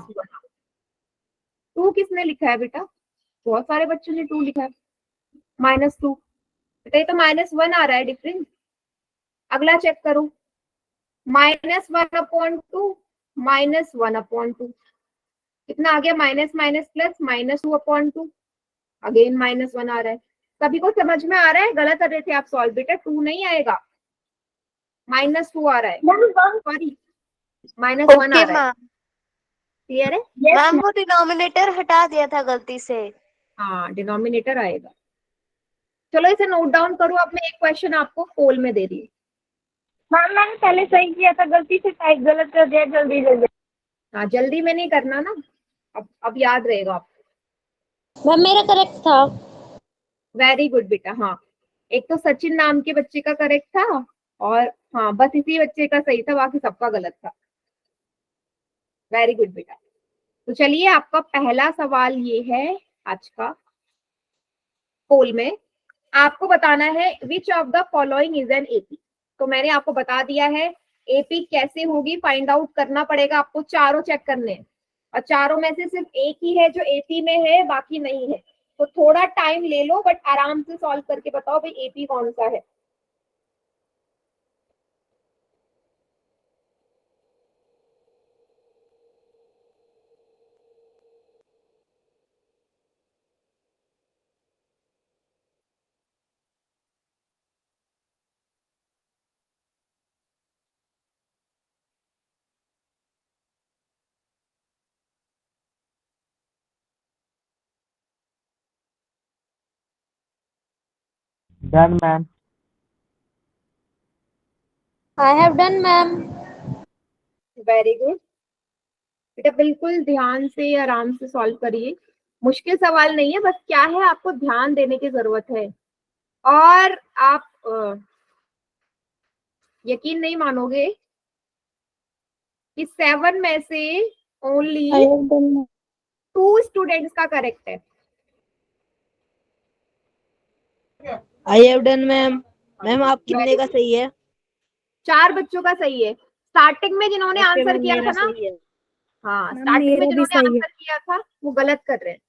टू किसने लिखा है बेटा? बहुत सारे बच्चों ने 2 लिखा है। -2 बेटा, ये तो -1 आ रहा है डिफरेंस। अगला चेक करो, -1/2 -1/2, कितना आ गया? माइनस माइनस प्लस -2/2, अगेन -1 आ रहा है। सभी को समझ में आ रहा है? गलत कर रहे थे आप सॉल्व बेटा, 2 नहीं आएगा, -2 आ रहा है, सॉरी -1 आ ओके रहा है। मैम. क्लियर है? मैम वो डिनोमिनेटर हटा दिया था गलती से. हाँ डिनोमिनेटर आएगा। चलो इसे नोट डाउन करो, अब मैं एक क्वेश्चन आपको पोल में दे दी। मैम मैंने पहले सही किया था, गलती से टाइप गलत कर दिया, जल्दी जल्दी। हाँ जल्दी में नहीं करना ना, अब याद रहेगा आपको। मैम मेरा करेक्ट था। वेरी गुड बेटा। हाँ एक तो सचिन नाम के बच्चे का करेक्ट था, और हाँ बस इसी बच्चे का सही था, बाकी सबका गलत था। वेरी गुड बेटा। तो चलिए आपका पहला सवाल ये है आज का पोल में, आपको बताना है which of the following is an AP. तो मैंने आपको बता दिया है एपी कैसे होगी, फाइंड आउट करना पड़ेगा आपको। चारों चेक करने हैं और चारों में से सिर्फ एक ही है जो एपी में है, बाकी नहीं है। तो थोड़ा टाइम ले लो बट आराम से सॉल्व करके बताओ भाई एपी कौन सा है। Done ma'am. I have done ma'am. Very good बेटा, बिल्कुल ध्यान से आराम से सॉल्व करिए। मुश्किल सवाल नहीं है, बस क्या है आपको ध्यान देने की जरूरत है। और आप यकीन नहीं मानोगे कि 7 में से ओनली 2 स्टूडेंट्स का करेक्ट है। आई हैव डन मैम। मैम आप कितने का सही है? 4 बच्चों का सही है। स्टार्टिंग में जिन्होंने ओके आंसर मैम, किया था मेरा ना, सही है। हाँ मैम स्टार्टिंग में मेरा भी जिन्होंने सही है। आंसर किया था वो गलत कर रहे हैं।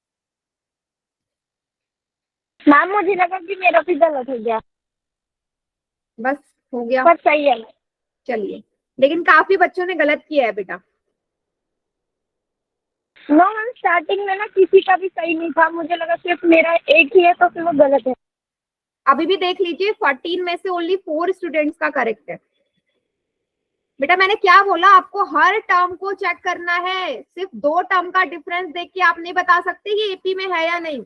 मैम मुझे लगा कि मेरा भी गलत हो गया, बस हो गया, पर सही है। चलिए। लेकिन काफी बच्चों ने गलत किया है बेटा। नो मैम, स्टार्टिंग में ना किसी का भी सही नहीं था, मुझे लगा सिर्फ मेरा एक ही है तो फिर वो गलत है। अभी भी देख लीजिए, 14 में से ओनली 4 स्टूडेंट्स का करेक्ट है। बेटा मैंने क्या बोला आपको, हर टर्म को चेक करना है। सिर्फ 2 टर्म का डिफरेंस देख के आप नहीं बता सकते कि एपी में है या नहीं।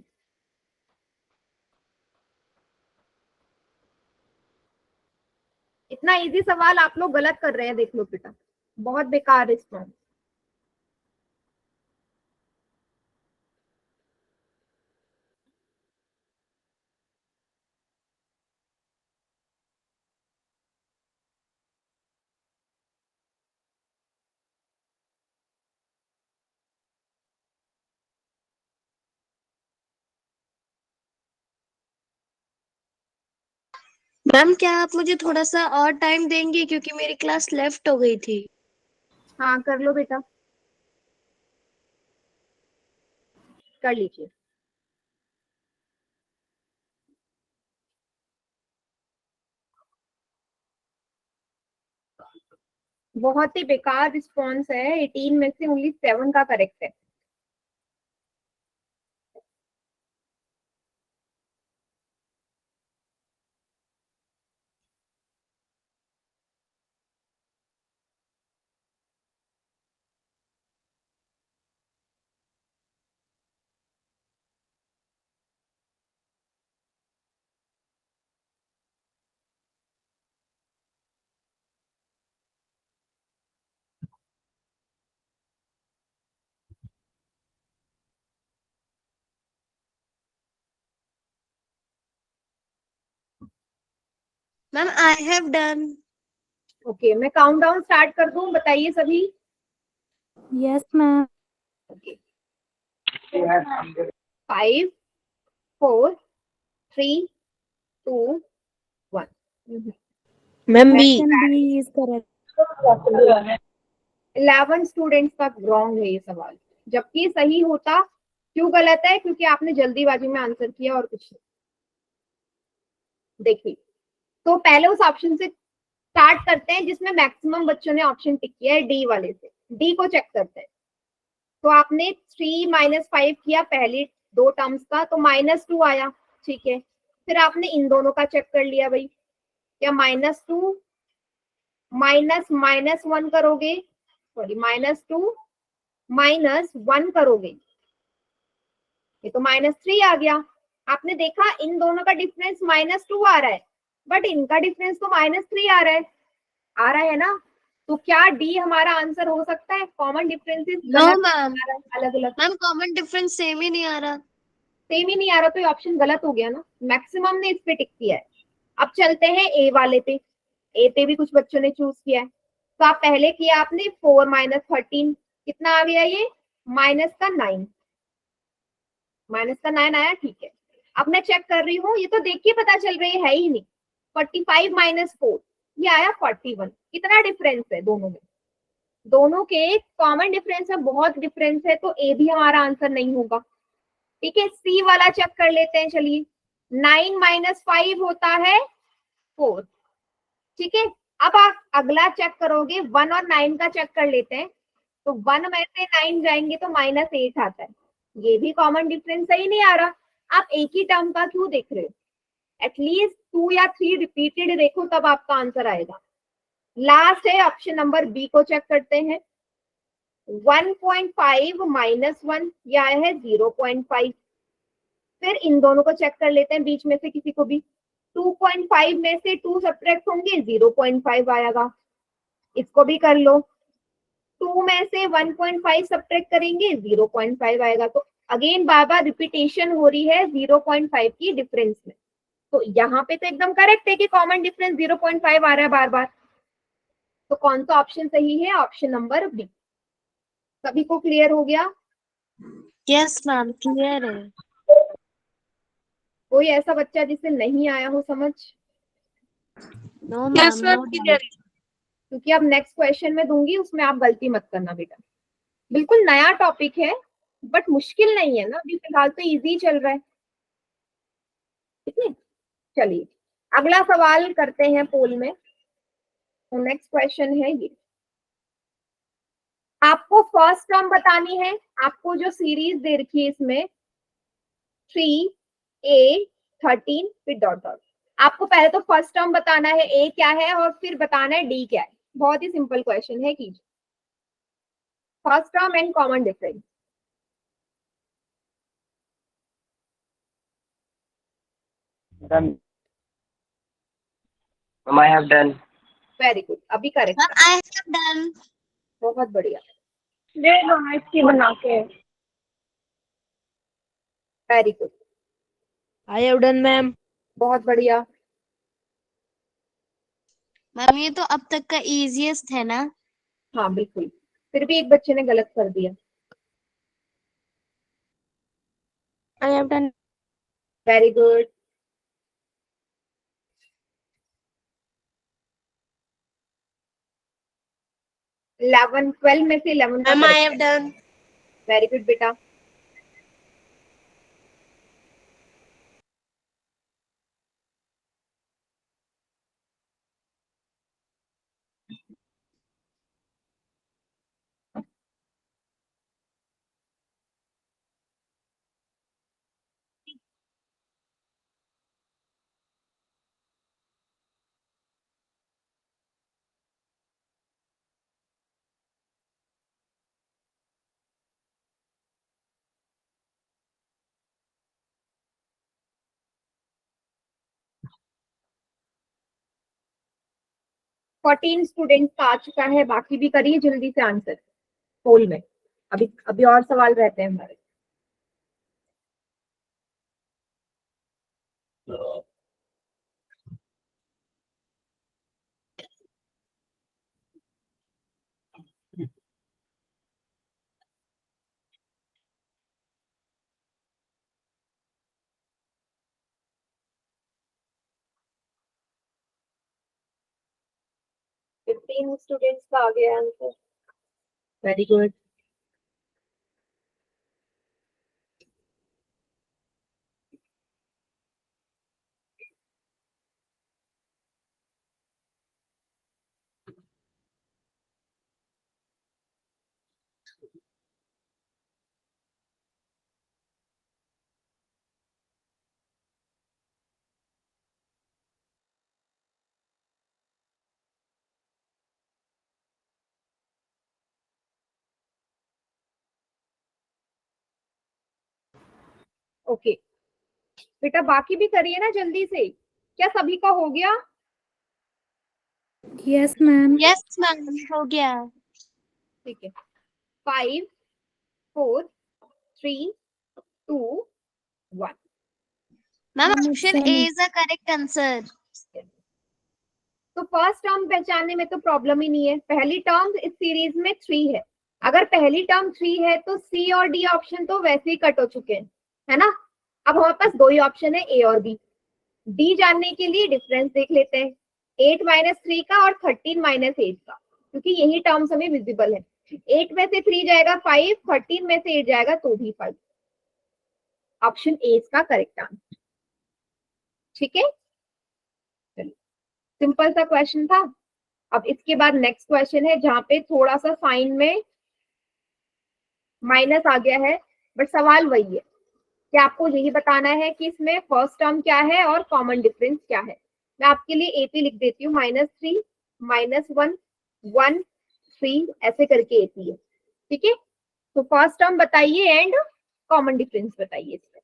इतना इजी सवाल आप लोग गलत कर रहे हैं, देख लो बेटा, बहुत बेकार रिस्पॉन्स। मैम क्या आप मुझे थोड़ा सा और टाइम देंगे क्योंकि मेरी क्लास लेफ्ट हो गई थी। हाँ कर लो बेटा, कर लीजिए। बहुत ही बेकार रिस्पॉन्स है। 18 में से ओनली 7 का करेक्ट है। Ma'am I have done. Okay, मैं काउंटडाउन स्टार्ट कर दूं, बताइए सभी। Yes ma'am. Okay, 5 4 3 2 1। Ma'am B. Option B is correct. 11 students का रॉन्ग है ये सवाल, जबकि सही होता। क्यों गलत है? क्योंकि आपने जल्दीबाजी में आंसर किया और कुछ नहीं। देखिए, तो पहले उस ऑप्शन से स्टार्ट करते हैं जिसमें मैक्सिमम बच्चों ने ऑप्शन टिक किया है, डी वाले से। डी को चेक करते हैं। तो आपने 3 -5 किया पहले 2 टर्म्स का, तो -2 आया, ठीक है। फिर आपने इन दोनों का चेक कर लिया भाई, क्या -2 -1 करोगे, सॉरी -2 -1 करोगे, ये तो -3 आ गया। आपने देखा इन दोनों का डिफरेंस -2 आ रहा है, बट इनका डिफरेंस तो -3 आ रहा है, ना। तो क्या डी हमारा आंसर हो सकता है? कॉमन डिफरेंसेस नो गलत मैम। आ रहा है, अलग अलग मैम कॉमन डिफरेंस सेम ही नहीं आ रहा। सेम ही नहीं आ रहा, तो ये ऑप्शन गलत हो गया ना। मैक्सिमम ने इस पे टिक किया है। अब चलते हैं ए वाले पे। ए पे भी कुछ बच्चों ने चूज किया है। तो आप पहले किया आपने 4 -13, कितना आ गया ये? -9, -9 आया, ठीक है। अब मैं चेक कर रही हूँ, ये तो देख के पता चल रही है ही नहीं। 45 -4, ये आया 41। कितना डिफरेंस है दोनों में? दोनों के कॉमन डिफरेंस है, बहुत डिफरेंस है, तो ए भी हमारा आंसर नहीं होगा। ठीक है, सी वाला चेक कर लेते हैं, चलिए। 9 -5 होता है 4, ठीक है। अब आप अगला चेक करोगे, 1 और 9 का चेक कर लेते हैं। तो 1 में से 9 जाएंगे तो -8 आता है। ये भी कॉमन डिफरेंस सही नहीं आ रहा। आप एक ही टर्म का क्यों देख रहे हो? एटलीस्ट 2 या 3 रिपीटेड देखो, तब आपका आंसर आएगा। लास्ट है ऑप्शन नंबर बी को चेक करते हैं। 1.5 -1, यह आया है 0.5। फिर इन दोनों को चेक कर लेते हैं, बीच में से किसी को भी। 2.5 में से 2 सब्ट्रैक्ट होंगे, 0.5 आएगा। इसको भी कर लो। 2 में से 1.5 सब्ट्रैक्ट करेंगे, 0.5 आएगा। तो अगेन बार बार रिपीटेशन हो रही है 0.5 की डिफरेंस में। तो यहाँ पे तो एकदम करेक्ट है कि कॉमन डिफरेंस 0.5 आ रहा है बार बार। तो कौन सा ऑप्शन सही है? Option number B. सभी को क्लियर हो गया? Yes, ma'am. Clear है. कोई ऐसा बच्चा जिसे नहीं आया हो समझ? No, ma'am. No doubt. क्योंकि अब नेक्स्ट क्वेश्चन में दूंगी, उसमें आप गलती मत करना बेटा। बिल्कुल नया टॉपिक है, बट मुश्किल नहीं है ना, अभी फिलहाल तो इजी चल रहा है। ठीक है, चलिए अगला सवाल करते हैं पोल में। तो नेक्स्ट क्वेश्चन है ये, आपको फर्स्ट टर्म बतानी है। आपको जो सीरीज दे रखी है इसमें 3a13 फिर डॉट डॉट, आपको पहले तो फर्स्ट टर्म बताना है a क्या है और फिर बताना है d क्या है। बहुत ही सिंपल क्वेश्चन है, कीजिए। First term and common difference. Done. Ma'am, I have done. Very good, अभी correct. Ma'am, I have done. बहुत बढ़िया, दे दो ना इसकी बना के। Very good, I have done, ma'am. बहुत बढ़िया। मैम ये तो अब तक का easiest है ना? हाँ बिल्कुल, फिर भी एक बच्चे ने गलत कर दिया। I have done. Very good, eleven 12 में से 11 का Ma'am, I correct have done. है। वेरी गुड बेटा। फोर्टीन स्टूडेंट्स का आ चुका है, बाकी भी करिए जल्दी से आंसर पोल में। अभी अभी और सवाल रहते हैं हमारे। फिफ्टीन स्टूडेंट्स का आ गया आंसर, वेरी गुड। ओके बेटा, बाकी भी करिए ना जल्दी से। क्या सभी का हो गया? Yes, ma'am. Yes, ma'am. हो गया. ठीक है, 5 4 3 2 1। Ma'am, Ma'am, option option A is the correct answer. तो फर्स्ट टर्म पहचानने में तो प्रॉब्लम ही नहीं है। पहली टर्म इस सीरीज में 3 है, अगर पहली टर्म 3 है तो सी और डी ऑप्शन तो वैसे ही कट हो चुके हैं, है ना। अब हमारे पास दो ही ऑप्शन है, ए और बी। डी जानने के लिए डिफरेंस देख लेते हैं, 8 - 3 का और 13 - 8 का, क्योंकि यही टर्म्स हमें विजिबल है। 8 में से 3 जाएगा 5, 13 में से 8 जाएगा तो भी 5। ऑप्शन ए इसका करेक्ट आंसर। ठीक है, सिंपल सा क्वेश्चन था। अब इसके बाद नेक्स्ट क्वेश्चन है जहां पे थोड़ा सा साइन में माइनस आ गया है, बट सवाल वही है कि आपको यही बताना है कि इसमें फर्स्ट टर्म क्या है और कॉमन डिफरेंस क्या है। मैं आपके लिए एपी लिख देती हूँ, -3 -1 1 3 ऐसे करके एपी है। ठीक है, तो फर्स्ट टर्म बताइए एंड कॉमन डिफरेंस बताइए इसमें।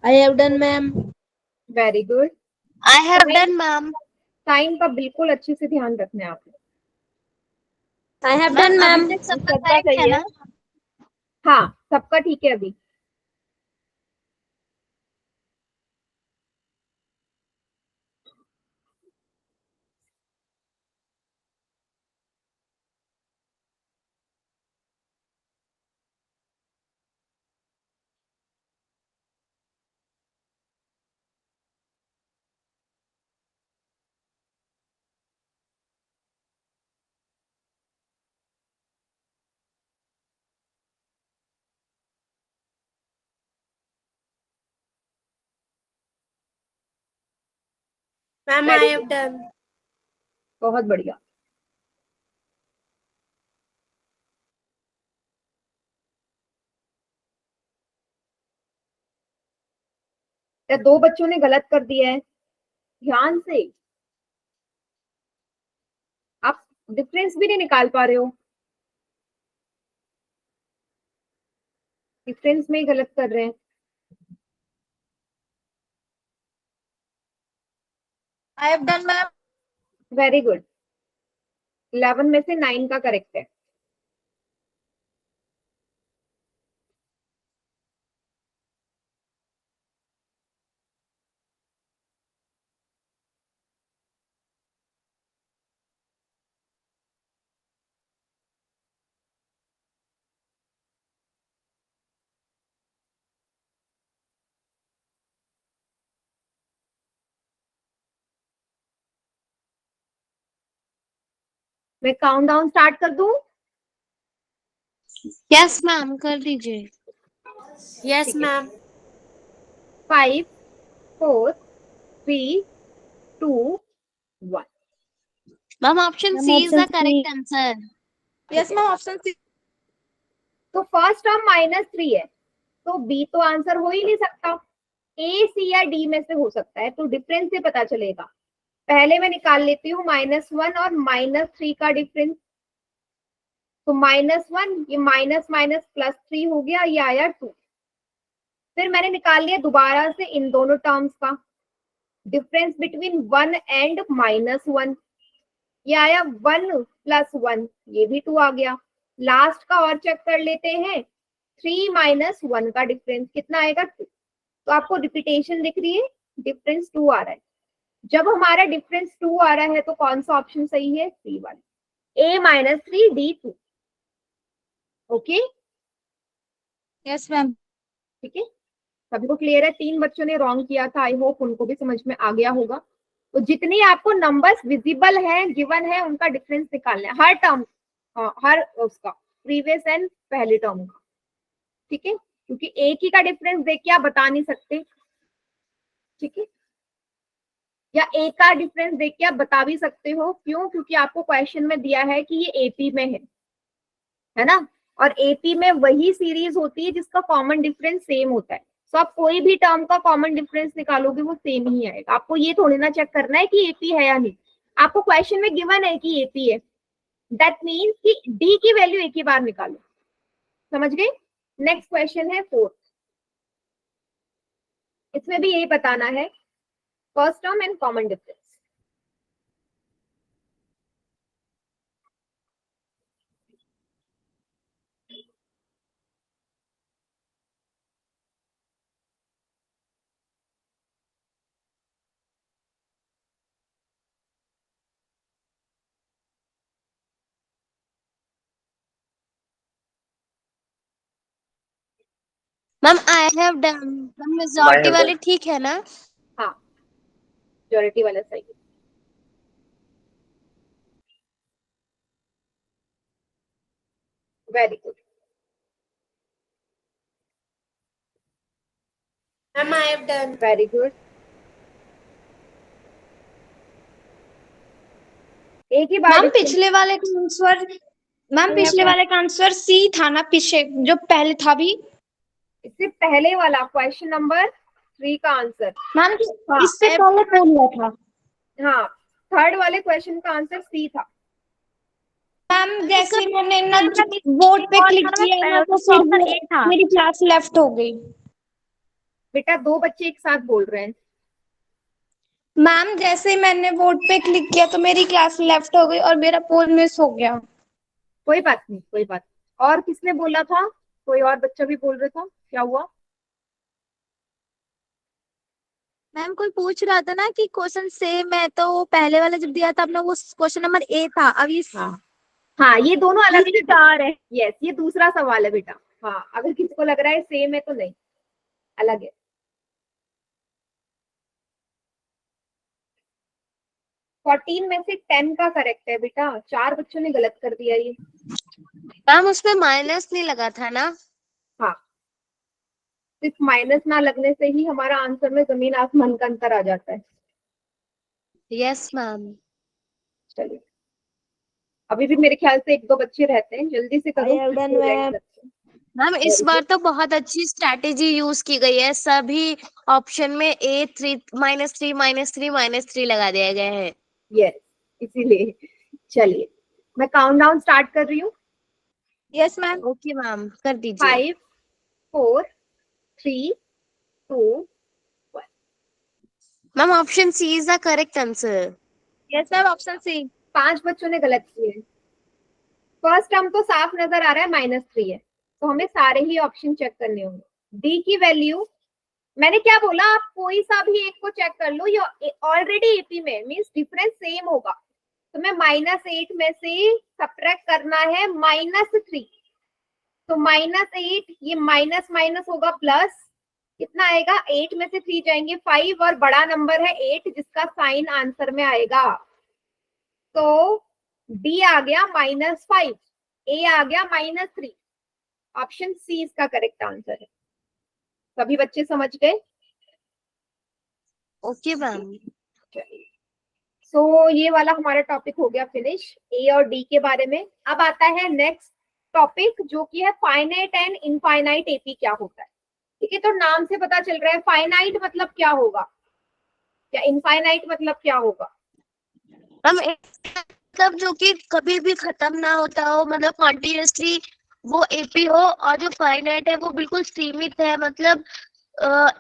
I have done, ma'am. Very good, I have done, ma'am. Time का बिल्कुल अच्छे से ध्यान रखना है आपने। I have ma'am done ma'am. अभी तक सबका सबका करेक्ट सही है है? ना? हाँ, सबका ठीक है अभी। Ma'am I have done. बहुत बढ़िया। या दो बच्चों ने गलत कर दिया है, ध्यान से। आप डिफरेंस भी नहीं निकाल पा रहे हो, डिफरेंस में ही गलत कर रहे हैं। आई have done ma'am. Very good. 11 में से 9 का करेक्ट है। मैं काउंटडाउन स्टार्ट कर दूं? यस मैम कर दीजिए। यस ठीक है। Ma'am. 5 4 3 2 1। Ma'am option C is the correct answer. Yes ma'am option C. तो फर्स्ट टर्म -3 है, तो बी तो आंसर हो ही नहीं सकता। ए, सी या डी में से हो सकता है, तो डिफरेंस से पता चलेगा। पहले मैं निकाल लेती हूँ -1 और -3 का डिफरेंस। तो -1, ये माइनस माइनस +3 हो गया, ये आया 2। फिर मैंने निकाल लिया दोबारा से इन दोनों टर्म्स का डिफरेंस बिटवीन 1 एंड -1, ये आया 1 + 1, ये भी 2 आ गया। लास्ट का और चेक कर लेते हैं, 3 - 1 का डिफरेंस कितना आएगा? 2। तो आपको रिपीटेशन दिख रही है, डिफरेंस 2 आ रहा है। जब हमारा डिफरेंस 2 आ रहा है तो कौन सा ऑप्शन सही है? सी वाला, A -3 D 2। Okay, yes ma'am. ठीक है, सभी को क्लियर है? 3 बच्चों ने रॉन्ग किया था, आई होप उनको भी समझ में आ गया होगा। तो जितनी आपको नंबर्स विजिबल हैं, गिवन है, उनका डिफरेंस निकालना है हर टर्म, हर उसका प्रीवियस एंड पहले टर्म का। ठीक है, क्योंकि एक ही का डिफरेंस देख के आप बता नहीं सकते। ठीक है, या एक का डिफरेंस देख के आप बता भी सकते हो, क्यों? क्योंकि आपको क्वेश्चन में दिया है कि ये एपी में है ना, और एपी में वही सीरीज होती है जिसका कॉमन डिफरेंस सेम होता है। तो आप कोई भी टर्म का कॉमन डिफरेंस निकालोगे वो सेम ही आएगा। आपको ये थोड़ी ना चेक करना है कि एपी है या नहीं, आपको क्वेश्चन में गिवन है कि एपी है, दैट मीन्स कि डी की वैल्यू एक ही बार निकालो। समझ गए? नेक्स्ट क्वेश्चन है 4th। इसमें भी यही बताना है, first term and common difference. Ma'am I have done. Ma'am majority वाले ठीक है ना? हाँ, मेजॉरिटी वाला सही है। Very good. Ma'am I have done. Very good. एक ही बार मैम difference- पिछले वाले का आंसर, मैम पिछले वाले का आंसर सी था ना, पीछे जो पहले था भी। इससे पहले वाला क्वेश्चन नंबर 3 का आंसर, मैम हाँ, इससे पहले कौन हुआ था? हाँ, थर्ड वाले क्वेश्चन का आंसर सी था। मैम जैसे मैंने ना बोर्ड पे क्लिक किया ना, तो फिर मेरी क्लास लेफ्ट हो गई। बेटा 2 बच्चे एक साथ बोल रहे हैं। मैम जैसे ही मैंने वोट पे क्लिक किया तो मेरी क्लास लेफ्ट हो गई और मेरा पोल मिस हो गया। कोई बात नहीं, कोई बात नहीं। और किसने बोला था? कोई और बच्चा भी बोल रहा था, क्या हुआ? मैम कोई पूछ रहा था ना कि क्वेश्चन सेम है, तो वो पहले वाला जब दिया था अपना वो क्वेश्चन नंबर ए था, अब ये हाँ हाँ, ये दोनों अलग ये चार है। यस, ये दूसरा सवाल है बेटा। हाँ, अगर किसी को लग रहा है सेम है तो नहीं, अलग है। 14 में से 10 का करेक्ट है बेटा, 4 बच्चों ने गलत कर दिया ये। मैम उसमें माइनस नहीं लगा था ना? हाँ, सिर्फ माइनस ना लगने से ही हमारा आंसर में जमीन आसमान का अंतर आ जाता है। Yes ma'am. चलिए, अभी भी मेरे ख्याल से 1-2 बच्चे रहते हैं, जल्दी से करो। I have done well. Ma'am इस बार तो बहुत अच्छी स्ट्रैटेजी यूज की गई है, सभी ऑप्शन में A3 -3 -3 -3 लगा दिया गया है। यस, इसीलिए। चलिए, मैं काउंटडाउन स्टार्ट कर रही हूँ। Yes ma'am. ओके मैम, कर दीजिए। 5 4 3 2 1। Ma'am option C is the correct answer. Yes ma'am, option C. 5 बच्चों ने गलत किए। फर्स्ट टर्म तो साफ नजर आ रहा है -3 है, तो हमें सारे ही ऑप्शन चेक करने होंगे। डी की वैल्यू, मैंने क्या बोला, आप कोई सा भी एक को चेक कर लो, ये ऑलरेडी एपी में मींस डिफरेंस सेम होगा। तो मैं -8 में से सब्ट्रैक्ट करना है -3, तो -8, ये माइनस माइनस होगा प्लस, कितना आएगा? 8 में से 3 जाएंगे 5, और बड़ा नंबर है 8 जिसका साइन आंसर में आएगा। तो डी आ गया -5, ए आ गया -3। ऑप्शन सी इसका करेक्ट आंसर है। सभी बच्चे समझ गए? Okay ma'am. चलिए, सो ये वाला हमारा टॉपिक हो गया फिनिश, ए और डी के बारे में। अब आता है नेक्स्ट टॉपिक, जो कि है फाइनाइट एंड इनफाइनाइट एपी क्या होता है। ठीक है, तो नाम से पता चल रहा है फाइनाइट मतलब क्या होगा, या इनफाइनाइट मतलब क्या होगा। मैम मतलब जो कि कभी भी खत्म ना होता हो, मतलब कॉन्टिन्यूसली वो एपी हो, और जो फाइनाइट है वो बिल्कुल सीमित है, मतलब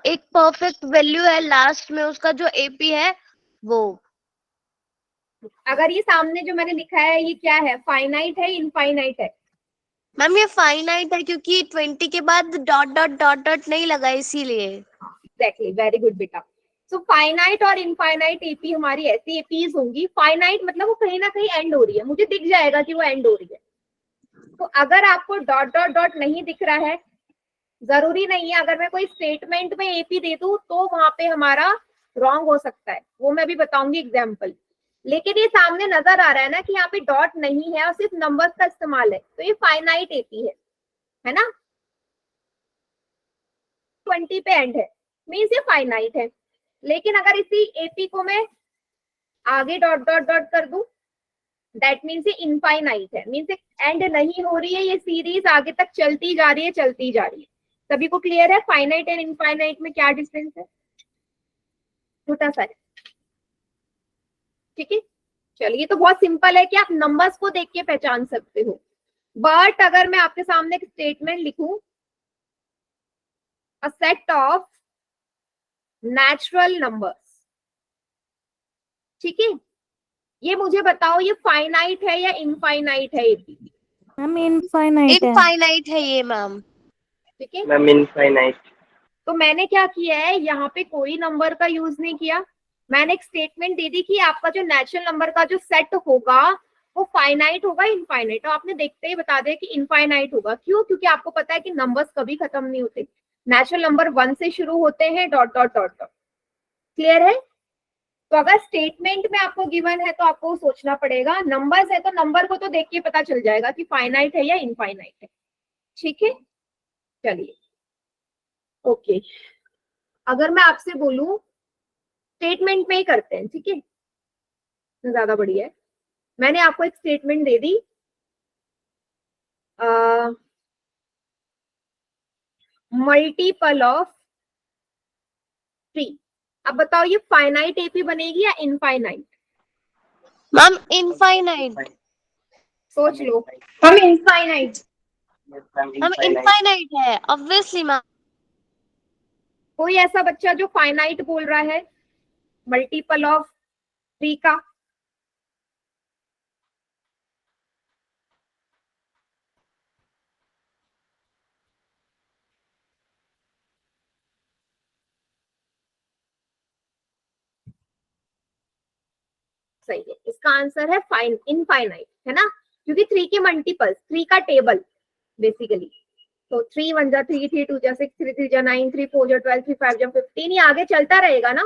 एक परफेक्ट वैल्यू है लास्ट में उसका जो एपी है वो। अगर ये सामने जो मैंने लिखा है ये क्या है, फाइनाइट है इनफाइनाइट है? मैम ये फाइनाइट है क्योंकि 20 के बाद डॉट डॉट डॉट डॉट नहीं लगा इसीलिए। एग्जैक्टली, वेरी गुड बेटा। सो फाइनाइट और इनफाइनाइट एपी हमारी ऐसी एपीज होंगी। फाइनाइट मतलब वो कहीं ना कहीं एंड हो रही है, मुझे दिख जाएगा कि वो एंड हो रही है। तो अगर आपको डॉट डॉट डॉट नहीं दिख रहा है, जरूरी नहीं है, अगर मैं कोई स्टेटमेंट में एपी दे दूं तो वहां पे हमारा रॉन्ग हो सकता है, वो मैं भी बताऊंगी एग्जाम्पल। लेकिन ये सामने नजर आ रहा है ना कि यहाँ पे डॉट नहीं है और सिर्फ नंबर्स का इस्तेमाल है, तो ये फाइनाइट एपी है ना। 20 पे एंड है, मीन्स ये फाइनाइट है। लेकिन अगर इसी एपी को मैं आगे डॉट डॉट डॉट कर दूं, दैट मीन्स ये इनफाइनाइट है, मीन्स एंड नहीं हो रही है, ये सीरीज आगे तक चलती जा रही है, चलती जा रही है। सभी को क्लियर है फाइनाइट एंड इनफाइनाइट में क्या डिफरेंस है? छोटा सा है, ठीक है। चलिए, तो बहुत सिंपल है कि आप नंबर्स को देख के पहचान सकते हो। बट अगर मैं आपके सामने एक स्टेटमेंट लिखूं, a set of natural numbers, ठीक है, ये मुझे बताओ ये फाइनाइट है या इनफाइनाइट है एपी? मैम इनफाइनाइट है। इनफाइनाइट है ये मैम। ठीक है, मैम इनफाइनाइट। तो मैंने क्या किया है, यहाँ पे कोई नंबर का यूज नहीं किया, मैंने एक स्टेटमेंट दे दी कि आपका जो नेचुरल नंबर का जो सेट होगा वो फाइनाइट होगा इनफाइनाइट, तो आपने देखते ही बता दिया कि इनफाइनाइट होगा। क्यों? क्योंकि आपको पता है कि नंबर्स कभी खत्म नहीं होते, नेचुरल नंबर 1 से शुरू होते हैं dot dot dot dot. Clear है? तो अगर स्टेटमेंट में आपको गिवन है तो आपको सोचना पड़ेगा, नंबर्स है तो नंबर को तो देख के पता चल जाएगा कि फाइनाइट है या इनफाइनाइट है। ठीक है, चलिए ओके। अगर मैं आपसे बोलूं स्टेटमेंट में ही करते हैं, ठीक है, ज्यादा बढ़िया है। मैंने आपको एक statement they the, multiple of 3। अब बताओ ये फाइनाइट एपी बनेगी या इनफाइनाइट? Ma'am infinite. सोच लो। हम इनफाइनाइट। मैम इनफाइनाइट है ऑब्वियसली मैम। कोई ऐसा बच्चा जो फाइनाइट बोल रहा है? मल्टीपल ऑफ 3 का? सही है, इसका आंसर है इनफाइनाइट, है ना, क्योंकि 3 के मल्टीपल्स, 3 का टेबल बेसिकली, तो 3 1 जा 3, 3 2 जा 6, 3 3 जा 9, 3 4 जा 12, 3 5 जा 15, ये आगे चलता रहेगा ना,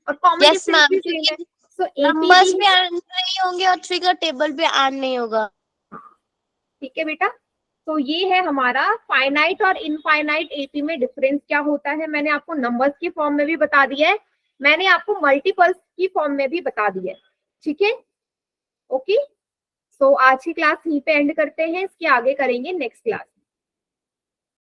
और कॉमन Yes, डिफरेंस ma'am, भी सेम है। सो नंबर्स एपी भी ऐड नहीं होंगे और 3 का टेबल भी ऐड नहीं होगा। ठीक है बेटा, तो ये है हमारा फाइनाइट और इनफाइनाइट एपी में डिफरेंस क्या होता है। मैंने आपको नंबर्स की फॉर्म में भी बता दिया है, मैंने आपको मल्टीपल्स की फॉर्म में भी बता दिया है, ठीक है, ओके। सो आज की क्लास यहीं पे एंड करते हैं, इसके आगे करेंगे नेक्स्ट क्लास।